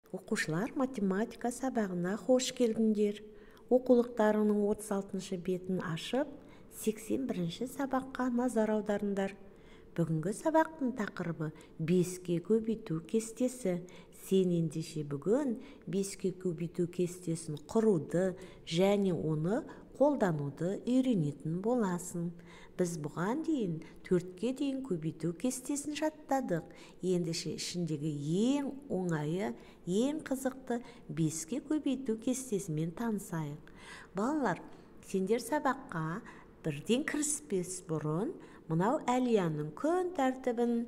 Оқушылар математика сабағына қош келдіңдер. Оқулықтарының 36-шы бетін ашып, 81-ші сабаққа назар аударыңдар. Бүгінгі сабақтың тақырыбы 5-ке көбейту кестесі. Сен ендеше бүгін 5-ке көбейту кестесін құруды және оны қолдануды үйренетін боласың. Біз бұған дейін 4-ке дейін көбейту кестесін жаттадық. Ендеше ішіндегі ең оңайы, ең қызықты 5-ке көбейту кестесімен танысайық. Балалар, сендер сабаққа бірден кіріспес бұрын мынау Әлияның күн тәртібін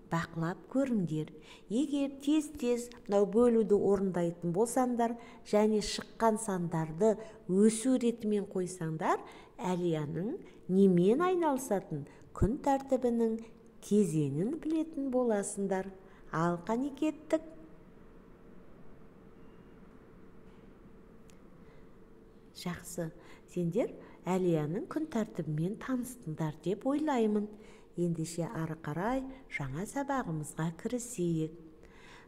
бақылап көріңдер. Егер тез-тез мынау бөлуді орындайтын болсаңдар және шыққан сандарды өсу ретімен қойсаңдар, Әлияның немен айналысатын күн тәртібінің кезеңін білетін боласыңдар. Ал қане кеттік. Жақсы, сендер Әлияның күн тәртібімен таныстыңдар деп ойлаймын. Ендеше ары қарай жаңа сабағымызға кірісейік.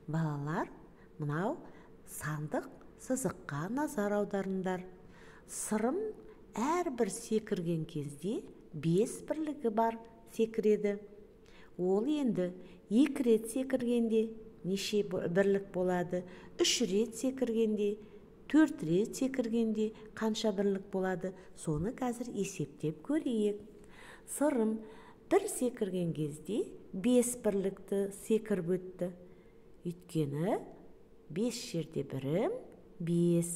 Балалар, мынау сандық сызыққа назар аударыңдар. Сырым әрбір секірген кезде 5 бірлігі бар секіреді. Ол енді 2 рет секіргенде неше бірлік болады? 3 рет секіргенде, 4 рет секіргенде қанша бірлік болады? Соны қазір есептеп көрейік. Сырым бір секірген кезде 5 бірлікті секіріп өтті. Өйткені 5 жерде бірім 5.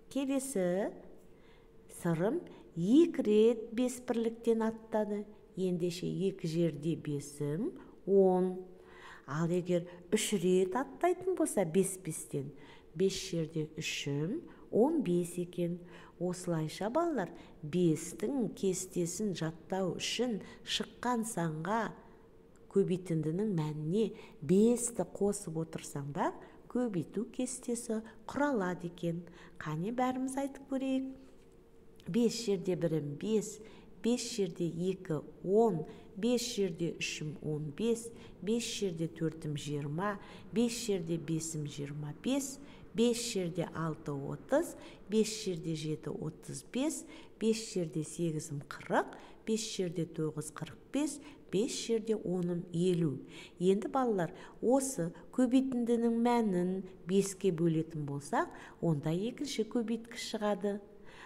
Келесі сырым 2 рет 5 бірліктен аттады. Ендеше 2 жерде 5-ім 10. Ал егер 3 рет аттайтын болса 5-5-тен, 5 жерде 3-ім 15 екен. Осылайша балалар, 5-тің кестесін жаттау үшін шыққан санға көбейтіндінің мәніне 5-ті қосып отырсаңдар, көбейту кестесі құралады екен. Қане бәріміз айтып көрейік. 5 жерде бірім 5, 5 жерде 2 10, 5 жерде 3-ім 15, 5 жерде 4-ім 20, 5 жерде 5-ім 25, 5 жерде 6 30, 5 жерде 7 35, 5 жерде 8-ім 40, 5 жерде 9 45, 5 жерде 10-ім 50. Енді балалар, осы көбейтіндінің мәнін 5-ке бөлетін болсақ, онда екінші көбейткіш шығады.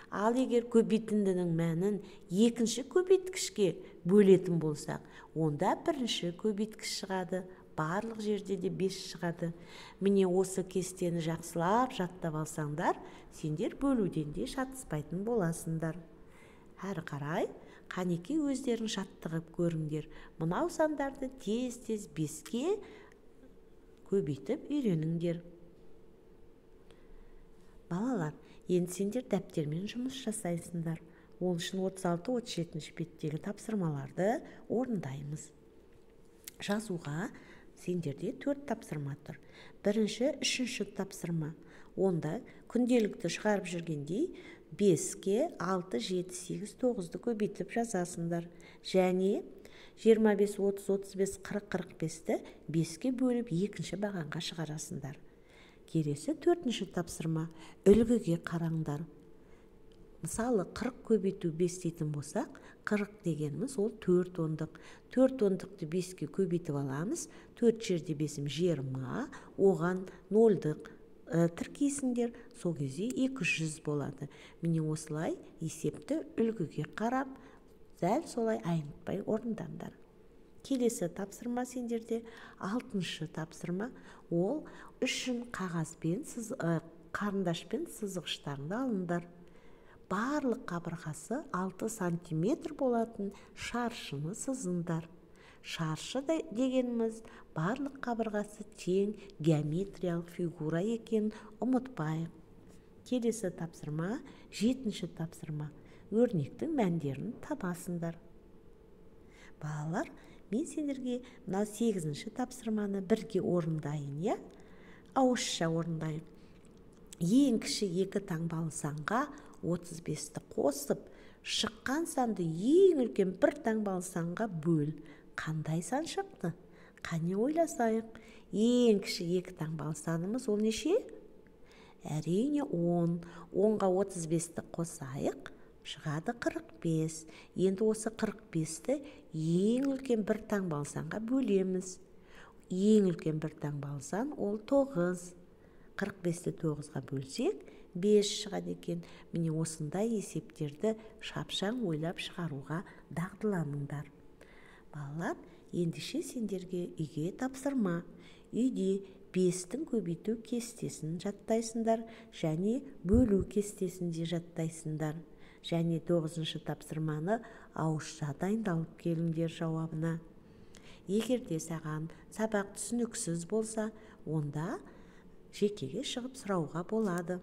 Ал егер көбейтіндінің мәнін екінші көбейткішке бөлетін болсақ, онда бірінші көбейткіш шығады. Барлық жерде де 5 шығады. Міне осы кестені жақсылап жаттап алсаңдар, сендер бөлуден де шатыспайтын боласыңдар. Әрі қарай, қанеке өздерің жаттығып көріңдер. Мынау сандарды тез-тез 5-ке көбейтіп үйреніңдер. Балалар, енді сендер дәптермен жұмыс жасайсыңдар. Ол үшін 36-37 беттегі тапсырмаларды орындаймыз. Жазуға сендерде 4 тапсырма тұр. Бірінші, 3-ші тапсырма. Онда күнделікті шығарып жүргендей 5-ке 6, 7, 8, 9-ды көбейтіп жазасыңдар. Және 25, 30, 35, 40, 45-ті 5-ке бөліп екінші бағанға шығарасыңдар. Келесі 4-ші тапсырма. Үлгіге қараңдар. Мысалы 40 көбейту 5 дейтін болсақ, 40 дегеніміз ол 4 ондық. 4 ондықты 5-ке көбейтіп аламыз. 4 жерде 5-ім 20, оған 0-дық тіркейсіңдер, сол кезде 200 болады. Міне осылай есепті үлгіге қарап, дәл солай айнытпай орындаңдар. Келесі тапсырма сендерде 6-шы тапсырма. Ол үшін қағазбен, қарындашпен сызғыштарыңды алыңдар. Барлық қабырғасы 6 сантиметр болатын шаршыны сызыңдар. Шаршы дегеніміз барлық қабырғасы тең геометриялық фигура екен ұмытпайық. Келесі тапсырма 7-ші тапсырма. Өрнектің мәндерін табасыңдар. Балалар, мен сендерге мына 8-ші тапсырманы бірге орындайын, ауызша орындайын. Ең кіші 2 таңбалы санға 35-ті қосып, шыққан санды ең үлкен 1 таңбалы санға бөл. Қандай сан шықты? Қане ойласайық, ең кіші 2 таңбалы санымыз ол неше? Әрине 10. 10-ға 35-ті қосайық, шығады 45. Енді осы 45-ті ең үлкен бір таңбалы санға бөлеміз. Ең үлкен бір таңбалы сан ол 9. 45-ті 9-ға бөлсек, 5 шығады екен. Міне осындай есептерді шапшаң ойлап шығаруға дағдыланыңдар. Балалар, ендеше сендерге үйге тапсырма. Үйде 5-тің көбейту кестесін жаттайсыңдар, және бөлу кестесін де жаттайсыңдар. Және 9-шы тапсырманы ауызша дайындалып келіңдер жауабына. Егер де саған сабақ түсініксіз болса, онда жекеге шығып сұрауға болады.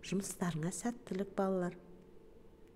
Жұмыстарыңа сәттілік балалар.